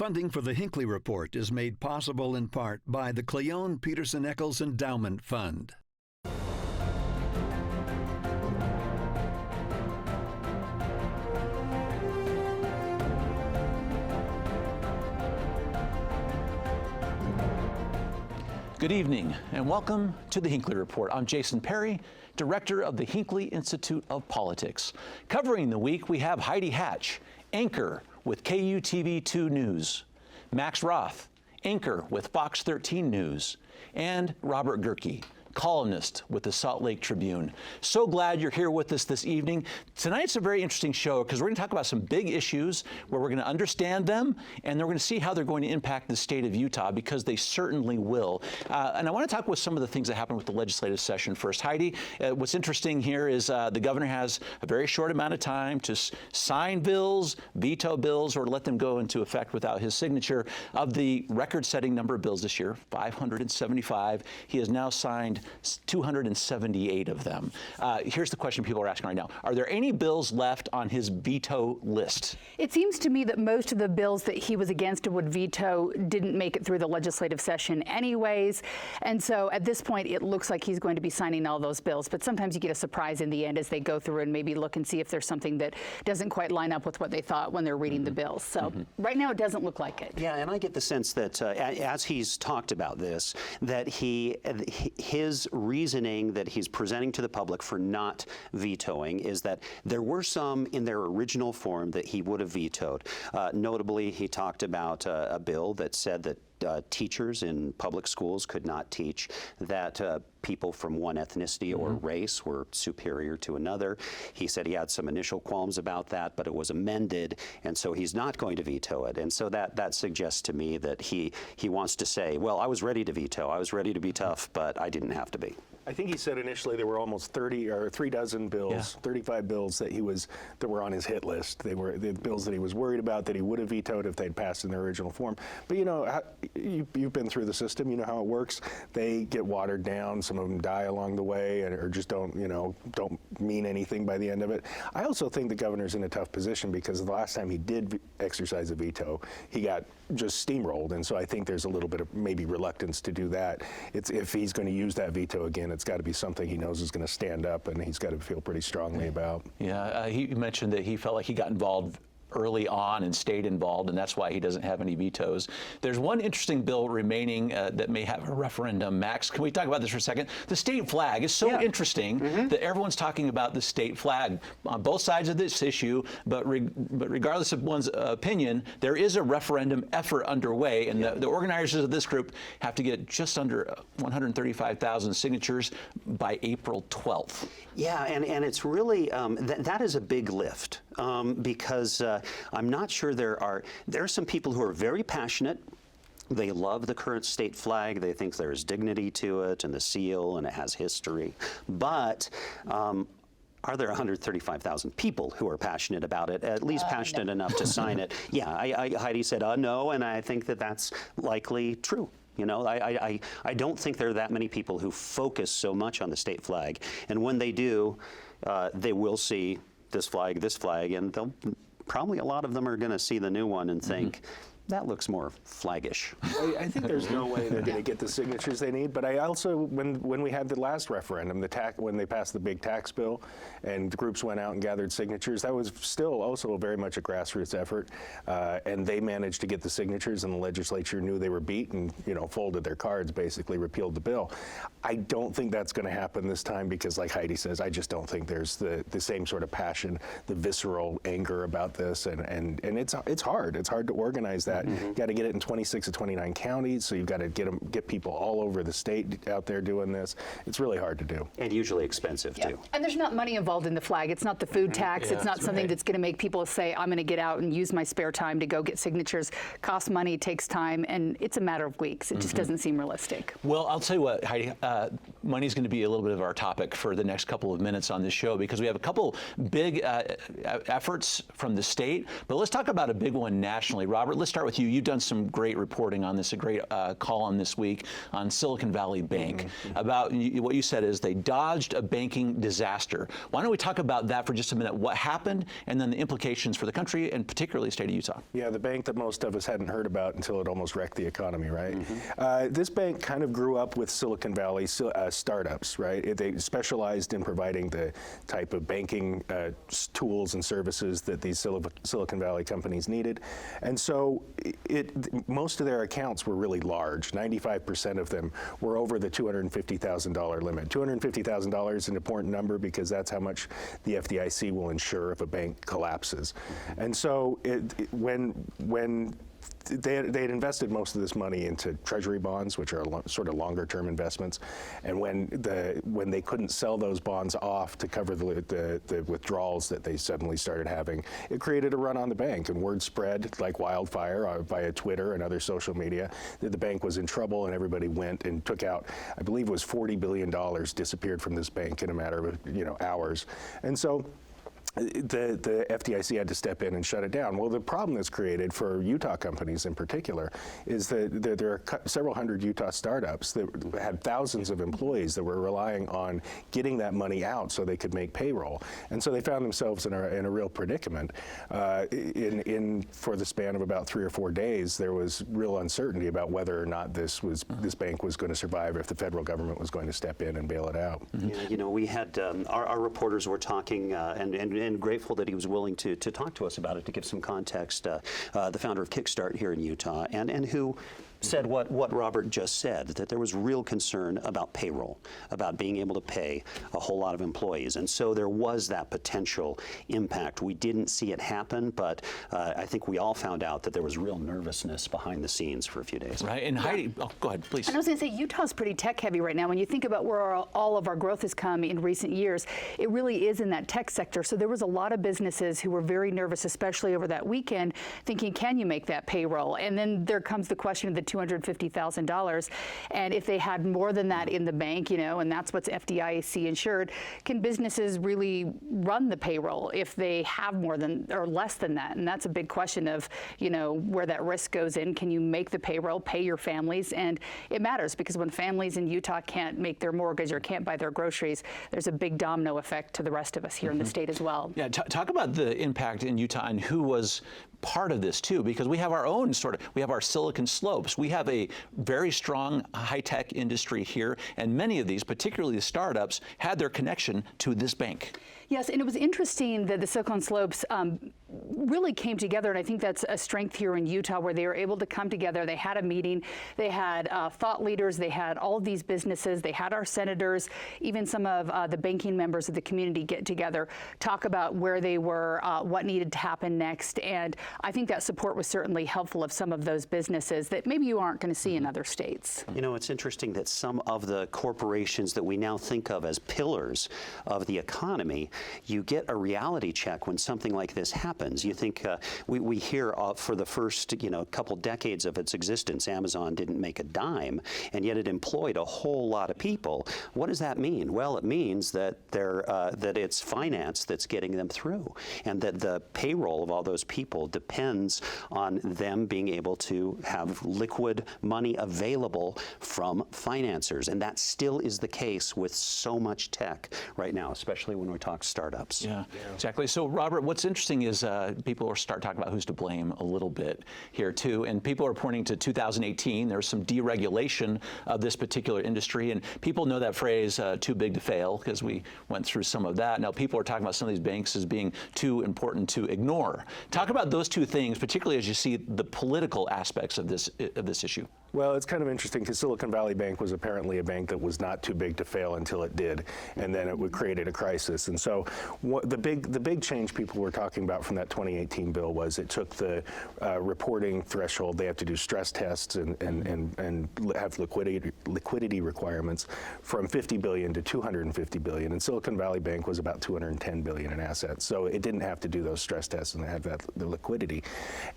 Funding for the Hinckley Report is made possible in part by the Cleone Peterson Eccles Endowment Fund. Good evening and welcome to the Hinckley Report. I'm Jason Perry, director of the Hinckley Institute of Politics. Covering the week, we have Heidi Hatch, anchor with KUTV2 News, Max Roth, anchor with Fox 13 News, and Robert Gehrke, columnist with the Salt Lake Tribune. So glad you're here with us this evening. Tonight's a very interesting show because we're going to talk about some big issues where we're going to understand them, and then we're going to see how they're going to impact the state of Utah, because they certainly will. And I want to talk with some of the things that happened with the legislative session first. Heidi, what's interesting here is the governor has a very short amount of time to sign bills, veto bills, or let them go into effect without his signature. Of the record-setting number of bills this year, 575, he has now signed 278 of them. Here's the question people are asking right now. Are there any bills left on his veto list? It seems to me that most of the bills that he was against or would veto didn't make it through the legislative session anyways. And so at this point, it looks like he's going to be signing all those bills. But sometimes you get a surprise in the end as they go through and maybe look and see if there's something that doesn't quite line up with what they thought when they're reading the bills. So right now, it doesn't look like it. Yeah, and I get the sense that as he's talked about this, that his reasoning that he's presenting to the public for not vetoing is that there were some in their original form that he would have vetoed. Notably, he talked about a bill that said that teachers in public schools could not teach that people from one ethnicity or race were superior to another. He said he had some initial qualms about that, but it was amended, and so he's not going to veto it. And so that suggests to me that he wants to say, well, I was ready to veto, I was ready to be tough, but I didn't have to be. I think he said initially there were almost 30 or 36 bills, 35 bills that were on his hit list. They were the bills that he was worried about that he would have vetoed if they'd passed in their original form. But you know, you've been through the system. You know how it works. They get watered down. Some of them die along the way, or just don't mean anything by the end of it. I also think the governor's in a tough position because the last time he did exercise a veto, he got just steamrolled, and so I think there's a little bit of maybe reluctance to do that. If he's going to use that veto again, it's got to be something he knows is going to stand up, and he's got to feel pretty strongly about. Yeah, he mentioned that he felt like he got involved early on and stayed involved, and that's why he doesn't have any vetoes. There's one interesting bill remaining that may have a referendum. Max, can we talk about this for a second? The state flag is so interesting that everyone's talking about the state flag on both sides of this issue, but regardless of one's opinion, there is a referendum effort underway, and the organizers of this group have to get just under 135,000 signatures by April 12th. Yeah, and it's really, that is a big lift because I'm not sure there are some people who are very passionate. They love the current state flag. They think there's dignity to it and the seal, and it has history. But are there 135,000 people who are passionate about it, at least passionate enough to sign it? Yeah, Heidi said no, and I think that that's likely true. You know, I don't think there are that many people who focus so much on the state flag. And when they do, they will see this flag, and they'll probably, a lot of them are going to see the new one and think, that looks more flaggish. I think there's no way they're going to get the signatures they need. But I also, when we had the last referendum, when they passed the big tax bill, and groups went out and gathered signatures, that was still also very much a grassroots effort, and they managed to get the signatures, and the legislature knew they were beat and folded their cards, basically repealed the bill. I don't think that's going to happen this time because, like Heidi says, I just don't think there's the same sort of passion, the visceral anger about this, and it's hard. It's hard to organize that. You got to get it in 26 of 29 counties, so you've got to get people all over the state out there doing this. It's really hard to do. And usually expensive, too. And there's not money involved in the flag. It's not the food tax. It's not something that's going to make people say, I'm going to get out and use my spare time to go get signatures. Costs money, takes time, and it's a matter of weeks. It just doesn't seem realistic. Well, I'll tell you what, Heidi, money's going to be a little bit of our topic for the next couple of minutes on this show because we have a couple big efforts from the state, but let's talk about a big one nationally. Robert, let's start start with you. You've done some great reporting on this, a great column this week on Silicon Valley Bank about what you said is they dodged a banking disaster. Why don't we talk about that for just a minute, what happened, and then the implications for the country and particularly the state of Utah. Yeah, the bank that most of us hadn't heard about until it almost wrecked the economy, right? This bank kind of grew up with Silicon Valley startups, right? They specialized in providing the type of banking tools and services that these Silicon Valley companies needed. And so most of their accounts were really large. 95% of them were over the $250,000 limit. $250,000 is an important number because that's how much the FDIC will insure if a bank collapses. And so when they had invested most of this money into treasury bonds, which are sort of longer-term investments, and when they couldn't sell those bonds off to cover the withdrawals that they suddenly started having, it created a run on the bank, and word spread like wildfire via Twitter and other social media that the bank was in trouble, and everybody went and took out, I believe it was $40 billion disappeared from this bank in a matter of hours, and so the FDIC had to step in and shut it down. Well, the problem that's created for Utah companies in particular is that there are several hundred Utah startups that had thousands of employees that were relying on getting that money out so they could make payroll. And so they found themselves in a real predicament. For the span of about 3 or 4 days, there was real uncertainty about whether or not this bank was going to survive, if the federal government was going to step in and bail it out. Yeah, we had our reporters were talking and grateful that he was willing to talk to us about it, to give some context. The founder of Kickstart here in Utah, and who said what Robert just said, that there was real concern about payroll, about being able to pay a whole lot of employees. And so there was that potential impact. We didn't see it happen, but I think we all found out that there was real nervousness behind the scenes for a few days. Right, and Heidi, go ahead, please. And I was going to say, Utah's pretty tech heavy right now. When you think about where all of our growth has come in recent years, it really is in that tech sector. So there was a lot of businesses who were very nervous, especially over that weekend, thinking, can you make that payroll? And then there comes the question of the $250,000, and if they had more than that in the bank, and that's what's FDIC insured, can businesses really run the payroll if they have more than or less than that? And that's a big question of, where that risk goes in. Can you make the payroll, pay your families? And it matters, because when families in Utah can't make their mortgage or can't buy their groceries, there's a big domino effect to the rest of us here in the state as well. Yeah, talk about the impact in Utah and who was part of this too, because we have our own we have our Silicon Slopes. We have a very strong high-tech industry here, and many of these, particularly the startups, had their connection to this bank. Yes, and it was interesting that the Silicon Slopes really came together, and I think that's a strength here in Utah, where they were able to come together. They had a meeting, they had thought leaders, they had all of these businesses, they had our senators, even some of the banking members of the community get together, talk about where they were, what needed to happen next, and I think that support was certainly helpful of some of those businesses that maybe you aren't going to see in other states. It's interesting that some of the corporations that we now think of as pillars of the economy, you get a reality check when something like this happens. You think, we hear for the first couple decades of its existence, Amazon didn't make a dime, and yet it employed a whole lot of people. What does that mean? Well, it means that that it's finance that's getting them through, and that the payroll of all those people depends on them being able to have liquid money available from financiers, and that still is the case with so much tech right now, especially when we talk startups. Yeah, exactly. So, Robert, what's interesting is people are start talking about who's to blame a little bit here too, and people are pointing to 2018. There's some deregulation of this particular industry, and people know that phrase, too big to fail, because we went through some of that. Now, people are talking about some of these banks as being too important to ignore. Talk about those two things, particularly as you see the political aspects of this issue. Well, it's kind of interesting because Silicon Valley Bank was apparently a bank that was not too big to fail until it did, and then it created a crisis. And so the big change people were talking about from that 2018 bill was it took the reporting threshold. They have to do stress tests and have liquidity requirements from $50 billion to $250 billion. And Silicon Valley Bank was about $210 billion in assets, so it didn't have to do those stress tests and have the liquidity.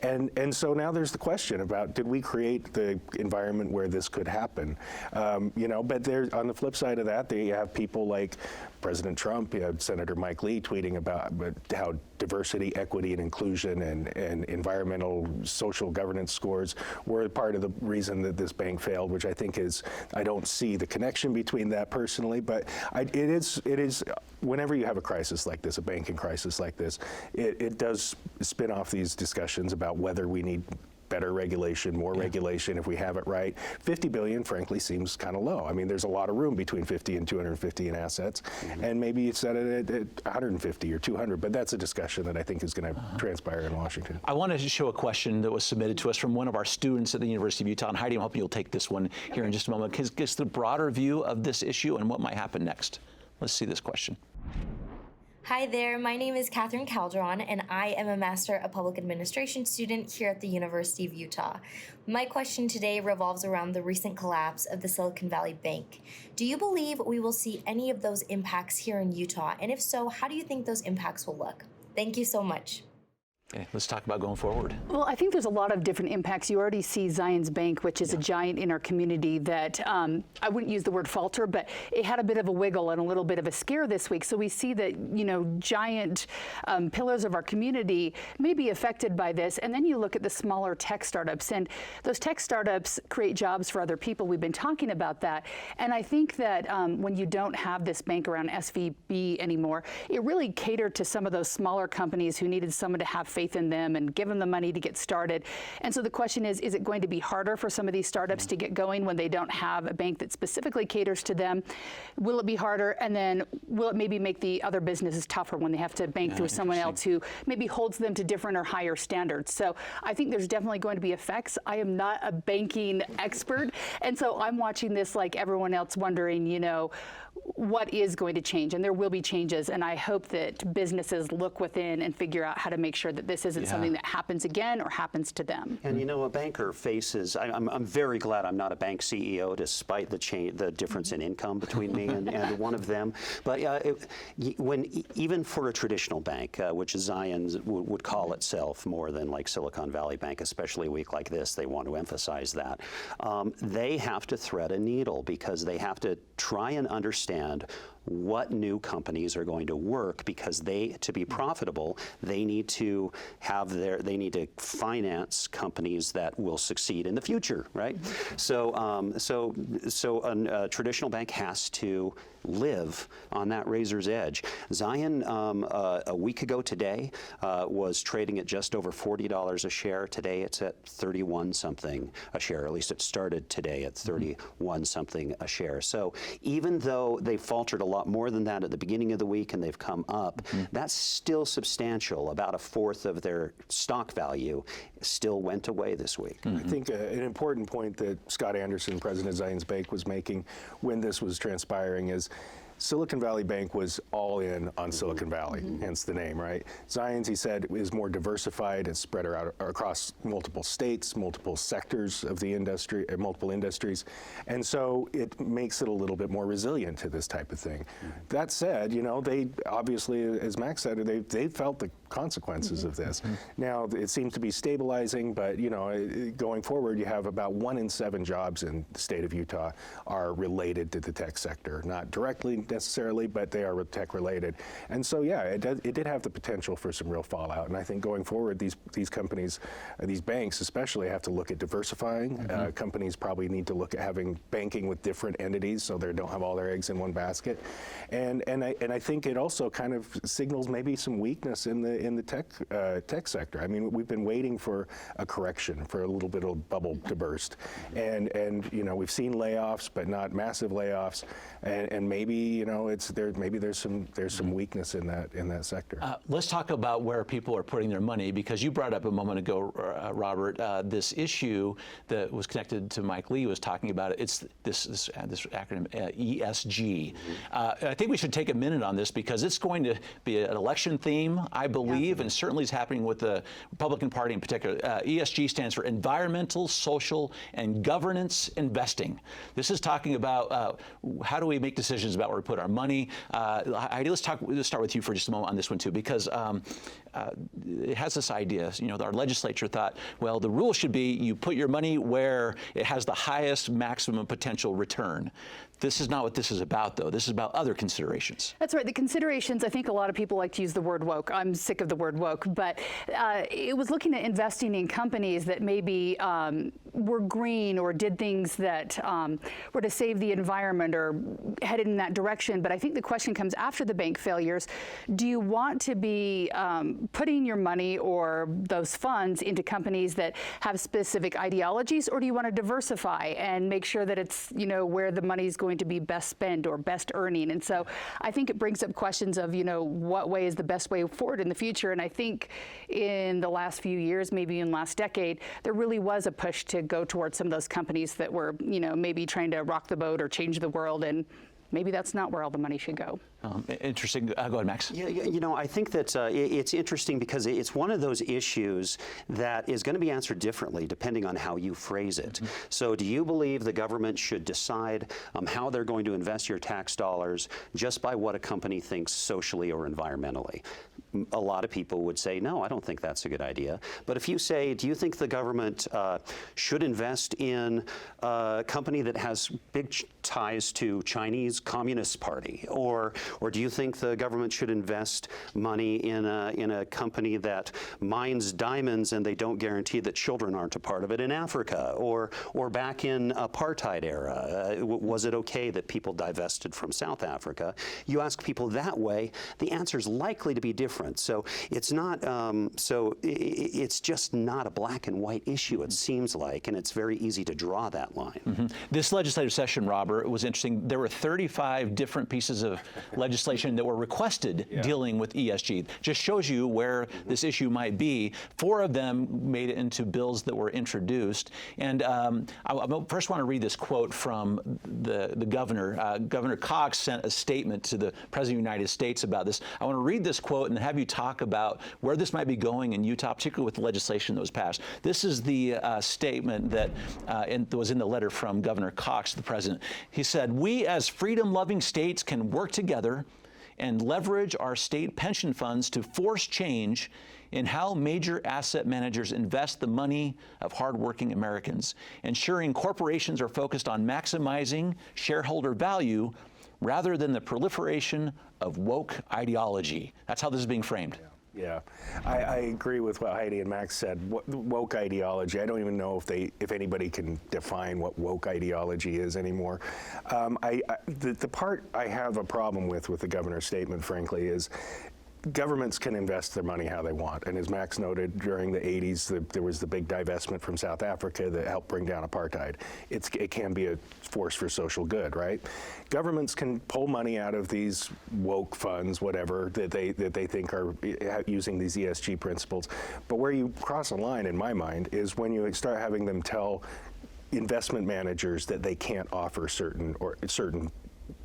And so now there's the question about, did we create the environment where this could happen? But on the flip side of that, they have people like President Trump, you had Senator Mike Lee tweeting about how diversity, equity, and inclusion and environmental social governance scores were part of the reason that this bank failed, which I think is, I don't see the connection between that personally, but it is, whenever you have a crisis like this, a banking crisis like this, it does spin off these discussions about whether we need better regulation, more regulation if we have it right. 50 billion, frankly, seems kind of low. I mean, there's a lot of room between 50 and 250 in assets, and maybe it's set it at 150 or 200, but that's a discussion that I think is going to transpire in Washington. I wanted to show a question that was submitted to us from one of our students at the University of Utah, and Heidi, I'm hoping you'll take this one here in just a moment, because it gives the broader view of this issue and what might happen next. Let's see this question. Hi there, my name is Catherine Calderon, and I am a Master of Public Administration student here at the University of Utah. My question today revolves around the recent collapse of the Silicon Valley Bank. Do you believe we will see any of those impacts here in Utah? And if so, how do you think those impacts will look? Thank you so much. Okay, let's talk about going forward. Well, I think there's a lot of different impacts. You already see Zions Bank, which is a giant in our community that I wouldn't use the word falter, but it had a bit of a wiggle and a little bit of a scare this week. So we see that, you know, giant pillars of our community may be affected by this. And then you look at the smaller tech startups, and those tech startups create jobs for other people. We've been talking about that. And I think that when you don't have this bank around SVB anymore, it really catered to some of those smaller companies who needed someone to have faith in them and give them the money to get started. And so the question is it going to be harder for some of these startups to get going when they don't have a bank that specifically caters to them? Will it be harder? And then will it maybe make the other businesses tougher when they have to bank through someone else who maybe holds them to different or higher standards? So I think there's definitely going to be effects. I am not a banking expert, and so I'm watching this like everyone else, wondering, you know, what is going to change, and there will be changes, and I hope that businesses look within and figure out how to make sure that this isn't something that happens again or happens to them. And you know, a banker faces, I'm very glad I'm not a bank CEO, despite the difference in income between me and one of them. But even for a traditional bank, which Zions would call itself more than like Silicon Valley Bank, especially a week like this, they want to emphasize that, they have to thread a needle because they have to try and understand what new companies are going to work, because to be profitable, they need to finance companies that will succeed in the future, right? So a traditional bank has to live on that razor's edge. Zion, a week ago today, was trading at just over $40 a share. Today it's at 31 something a share. At least it started today at 31 something a share. So even though they faltered a lot more than that at the beginning of the week and they've come up, that's still substantial. About a fourth of their stock value still went away this week. I think an important point that Scott Anderson, president of Zions Bank, was making when this was transpiring is Silicon Valley Bank was all in on Silicon Valley, hence the name, right? Zions, he said, is more diversified. It's spread out across multiple states, multiple sectors of the industry, multiple industries. And so it makes it a little bit more resilient to this type of thing. That said, you know, they obviously, as Max said, they felt the consequences of this. Now, it seems to be stabilizing, but, you know, going forward, you have about 1 in 7 jobs in the state of Utah are related to the tech sector, not directly necessarily, but they are tech related. And so, yeah, it did have the potential for some real fallout. And I think going forward, these companies, these banks especially, have to look at diversifying. Companies probably need to look at having banking with different entities so they don't have all their eggs in one basket. And I think it also kind of signals maybe some weakness in the tech sector. I mean, we've been waiting for a correction, for a little bit of bubble to burst. And you know, we've seen layoffs, but not massive layoffs. And maybe, you know, maybe there's some weakness in that sector. Let's talk about where people are putting their money, because you brought up a moment ago, Robert, this issue that was connected to Mike Lee was talking about it. It's this acronym ESG. I think we should take a minute on this because it's going to be an election theme, I believe, and certainly is happening with the Republican Party in particular. ESG stands for Environmental, Social, and Governance Investing. This is talking about how do we make decisions about where we put our money. Heidi, let's start with you for just a moment on this one too, because it has this idea, our legislature thought, well, the rule should be you put your money where it has the highest maximum potential return. This is not what this is about, though. This is about other considerations. That's right. The considerations, I think a lot of people like to use the word woke. I'm sick of the word woke, but it was looking at investing in companies that maybe were green or did things that were to save the environment or headed in that direction. But I think the question comes after the bank failures. Do you want to be putting your money or those funds into companies that have specific ideologies, or do you want to diversify and make sure that it's, where the money is going to be best spent or best earning? And so I think it brings up questions of, what way is the best way forward in the future? And I think in the last few years, maybe in the last decade, there really was a push to go towards some of those companies that were, maybe trying to rock the boat or change the world. And maybe that's not where all the money should go. Interesting. Go ahead, Max. Yeah, I think that it's interesting because it's one of those issues that is going to be answered differently depending on how you phrase it. Mm-hmm. So do you believe the government should decide how they're going to invest your tax dollars just by what a company thinks socially or environmentally? A lot of people would say, no, I don't think that's a good idea. But if you say, do you think the government should invest in a company that has big ties to Chinese Communist Party? Or do you think the government should invest money in a company that mines diamonds and they don't guarantee that children aren't a part of it in Africa? Or back in apartheid era, was it okay that people divested from South Africa? You ask people that way, the answer is likely to be different. So it's not. It's just not a black and white issue. It seems like, and it's very easy to draw that line. Mm-hmm. This legislative session, Robert, was interesting. There were 35 different pieces of legislation that were requested dealing with ESG. Just shows you where this issue might be. 4 of them made it into bills that were introduced. And I first want to read this quote from the governor. Governor Cox sent a statement to the President of the United States about this. I want to read this quote and have you talk about where this might be going in Utah, particularly with the legislation that was passed. This is the statement that was in the letter from Governor Cox to the President. He said, "We as freedom-loving states can work together and leverage our state pension funds to force change in how major asset managers invest the money of hardworking Americans, ensuring corporations are focused on maximizing shareholder value rather than the proliferation of woke ideology." That's how this is being framed. Yeah, I agree with what Heidi and Max said. Woke ideology, I don't even know if anybody can define what woke ideology is anymore. The part I have a problem with the governor's statement, frankly, is governments can invest their money how they want. And as Max noted, during the 80s, there was the big divestment from South Africa that helped bring down apartheid. It can be a force for social good, right? Governments can pull money out of these woke funds, whatever, that they think are using these ESG principles. But where you cross a line, in my mind, is when you start having them tell investment managers that they can't offer certain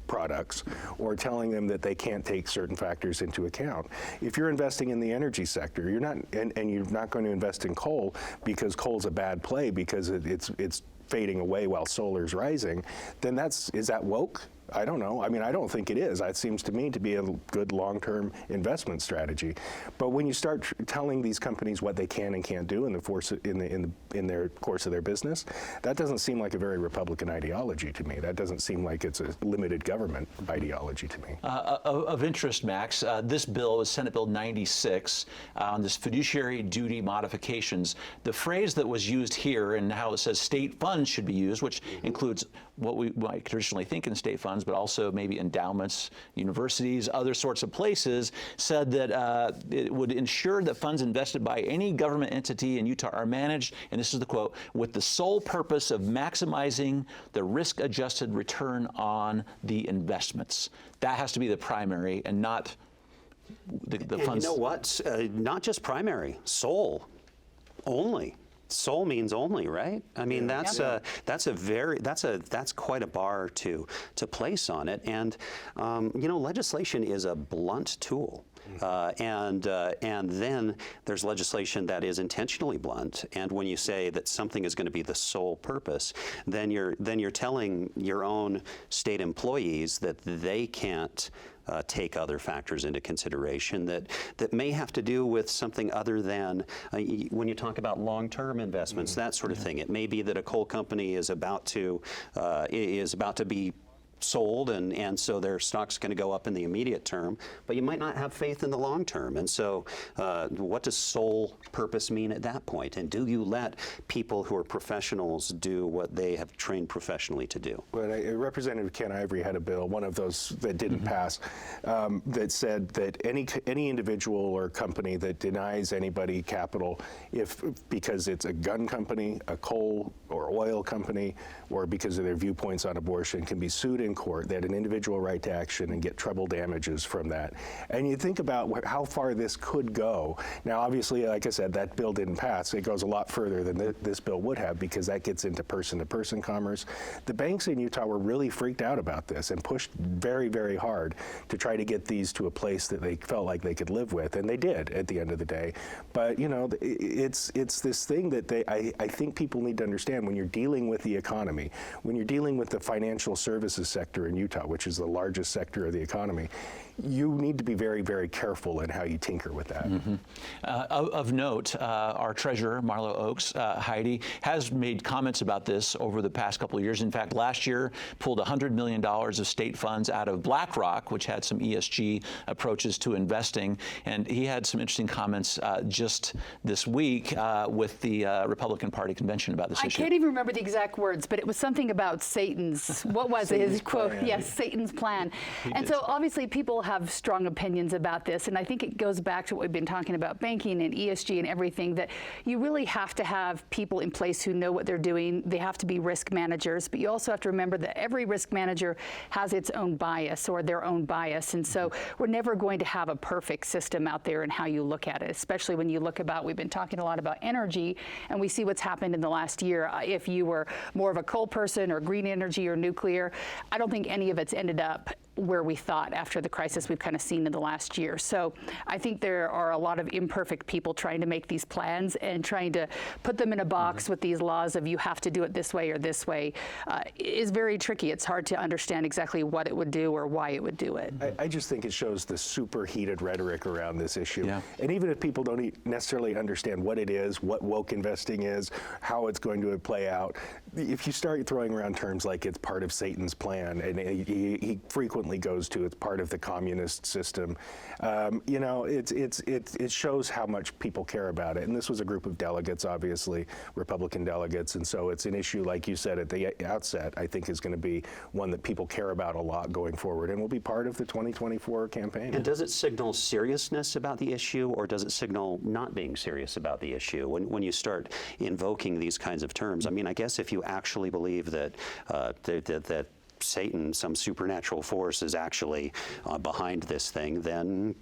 products, or telling them that they can't take certain factors into account. If you're investing in the energy sector, you're not, and you're not going to invest in coal because coal's a bad play because it's fading away while solar's rising, then is that woke? I don't know. I mean, I don't think it is. It seems to me to be a good long-term investment strategy. But when you start telling these companies what they can and can't do in their course of their business, that doesn't seem like a very Republican ideology to me. That doesn't seem like it's a limited government ideology to me. Of interest, Max, this bill is Senate Bill 96 on this fiduciary duty modifications. The phrase that was used here and how it says state funds should be used, which includes what we might traditionally think in state funds, but also maybe endowments, universities, other sorts of places, said that it would ensure that funds invested by any government entity in Utah are managed, and this is the quote, with the sole purpose of maximizing the risk-adjusted return on the investments. That has to be the primary and not the funds. You know what? Not just primary, sole, only. Sole means only, right? I mean, that's quite a bar to place on it. And legislation is a blunt tool. And then there's legislation that is intentionally blunt. And when you say that something is going to be the sole purpose, then you're telling your own state employees that they can't take other factors into consideration that may have to do with something other than when you talk about long-term investments, that sort of thing. It may be that a coal company is about to be sold, and so their stock's going to go up in the immediate term, but you might not have faith in the long term. And so what does sole purpose mean at that point? And do you let people who are professionals do what they have trained professionally to do? Well, Representative Ken Ivory had a bill, one of those that didn't pass, that said that any individual or company that denies anybody capital, because it's a gun company, a coal or oil company, or because of their viewpoints on abortion, can be sued in court. They had an individual right to action and get treble damages from that. And you think about how far this could go. Now, obviously, like I said, that bill didn't pass. It goes a lot further than this bill would have, because that gets into person-to-person commerce. The banks in Utah were really freaked out about this and pushed very, very hard to try to get these to a place that they felt like they could live with, and they did at the end of the day. But you know, it's this thing that I think people need to understand when you're dealing with the economy, when you're dealing with the financial services sector in Utah, which is the largest sector of the economy. You need to be very, very careful in how you tinker with that. Of note, our treasurer, Marlo Oakes, Heidi, has made comments about this over the past couple of years. In fact, last year pulled $100 million of state funds out of BlackRock, which had some ESG approaches to investing. And he had some interesting comments just this week with the Republican Party convention about this issue. I can't even remember the exact words, but it was something about Satan's, what was it? His quote, plan. yes, Satan's plan. And so obviously people have strong opinions about this, and I think it goes back to what we've been talking about, banking and ESG and everything, that you really have to have people in place who know what they're doing. They have to be risk managers, but you also have to remember that every risk manager has its own bias or their own bias, and so we're never going to have a perfect system out there in how you look at it, especially when you look about, we've been talking a lot about energy, and we see what's happened in the last year. If you were more of a coal person or green energy or nuclear, I don't think any of it's ended up where we thought after the crisis we've kind of seen in the last year. So I think there are a lot of imperfect people trying to make these plans and trying to put them in a box with these laws of you have to do it this way or this way is very tricky. It's hard to understand exactly what it would do or why it would do it. I just think it shows the superheated rhetoric around this issue. Yeah. And even if people don't necessarily understand what it is, what woke investing is, how it's going to play out, if you start throwing around terms like it's part of Satan's plan, and he frequently goes to it's part of the communist system, you know, it shows how much people care about it. And this was a group of delegates, obviously, Republican delegates, and so it's an issue, like you said at the outset, I think is going to be one that people care about a lot going forward and will be part of the 2024 campaign. And does it signal seriousness about the issue, or does it signal not being serious about the issue when you start invoking these kinds of terms? I mean, I guess if you actually believe that that Satan, some supernatural force, is actually behind this thing, then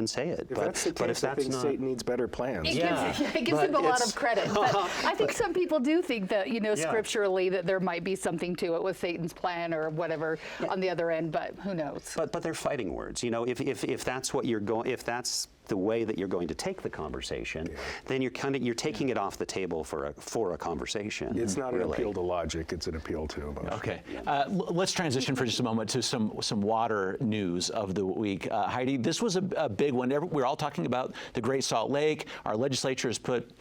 say it. If that's the case, I think Satan needs better plans. It gives him a lot of credit. But I think some people do think that, you know, scripturally that there might be something to it with Satan's plan or whatever on the other end, but who knows? But they're fighting words. You know, if that's what you're going, if that's the way that you're going to take the conversation, then you're taking it off the table for a conversation. It's not an appeal to logic; it's an appeal to emotion. Okay, let's transition for just a moment to some water news of the week. Heidi, this was a big one. We're all talking about the Great Salt Lake. Our legislature has put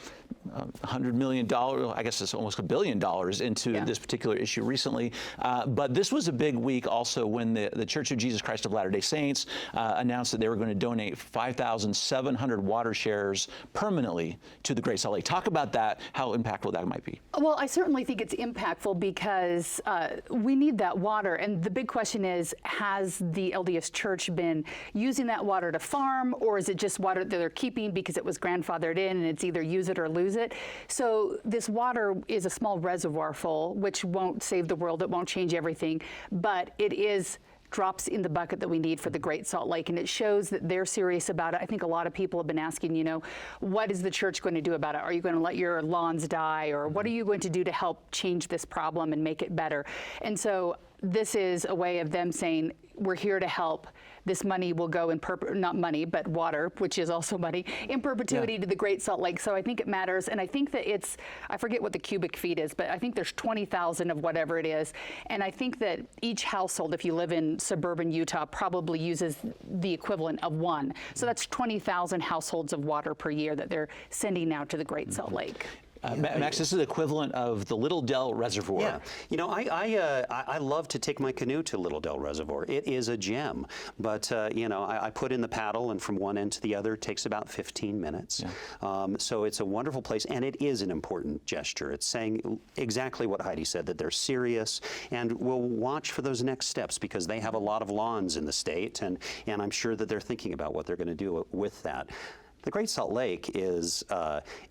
$100 million, I guess it's almost $1 billion into this particular issue recently. But this was a big week also when the Church of Jesus Christ of Latter-day Saints announced that they were going to donate 5,700 water shares permanently to the Great Salt Lake. Talk about that, how impactful that might be. Well, I certainly think it's impactful because we need that water. And the big question is, has the LDS Church been using that water to farm, or is it just water that they're keeping because it was grandfathered in and it's either use it or lose it? So this water is a small reservoir full, which won't save the world, it won't change everything, but it is drops in the bucket that we need for the Great Salt Lake, and it shows that they're serious about it. I think a lot of people have been asking, you know, what is the church going to do about it? Are you going to let your lawns die, or what are you going to do to help change this problem and make it better? And so this is a way of them saying, we're here to help. This money will go in, not money, but water, which is also money, in perpetuity to the Great Salt Lake. So I think it matters. And I think that I forget what the cubic feet is, but I think there's 20,000 of whatever it is. And I think that each household, if you live in suburban Utah, probably uses the equivalent of one. So that's 20,000 households of water per year that they're sending out to the Great Salt Lake. Max, this is the equivalent of the Little Dell Reservoir. Yeah, you know, I love to take my canoe to Little Dell Reservoir. It is a gem, but you know, I put in the paddle, and from one end to the other, it takes about 15 minutes. Yeah. So it's a wonderful place, and it is an important gesture. It's saying exactly what Heidi said, that they're serious, and we'll watch for those next steps, because they have a lot of lawns in the state, and I'm sure that they're thinking about what they're going to do with that. The Great Salt Lake is,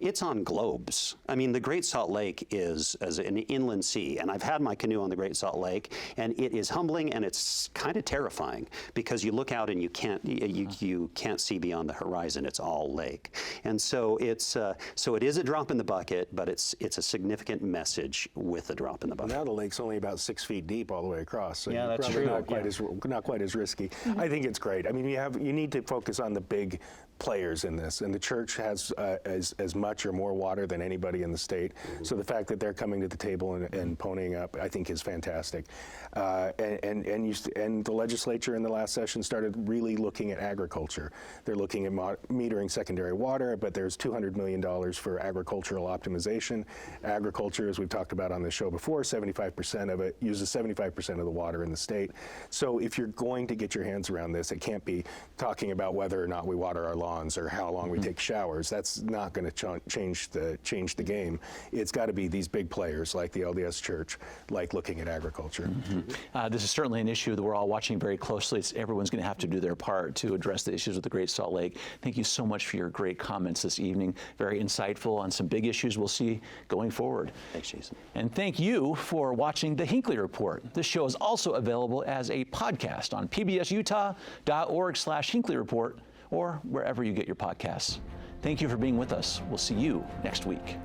it's on globes. I mean, the Great Salt Lake is as an inland sea, and I've had my canoe on the Great Salt Lake, and it is humbling, and it's kind of terrifying, because you look out and you can't see beyond the horizon. It's all lake, and so it is a drop in the bucket, but it's a significant message with a drop in the bucket. Now the lake's only about 6 feet deep all the way across, so yeah, that's true. Not quite as risky. I think it's great. I mean, you need to focus on the big players in this, and the church has as much or more water than anybody in the state. So the fact that they're coming to the table and ponying up, I think, is fantastic. And the legislature in the last session started really looking at agriculture. They're looking at metering secondary water, but there's $200 million for agricultural optimization. Agriculture, as we've talked about on the show before, 75% of it uses 75% of the water in the state. So if you're going to get your hands around this, it can't be talking about whether or not we water our lawns or how long we take showers. That's not going to change the game. It's got to be these big players like the LDS Church, like looking at agriculture. This is certainly an issue that we're all watching very closely. Everyone's going to have to do their part to address the issues with the Great Salt Lake. Thank you so much for your great comments this evening. Very insightful on some big issues we'll see going forward. Thanks, Jason. And thank you for watching the Hinckley Report. This show is also available as a podcast on pbsutah.org/Hinckley Report, or wherever you get your podcasts. Thank you for being with us. We'll see you next week.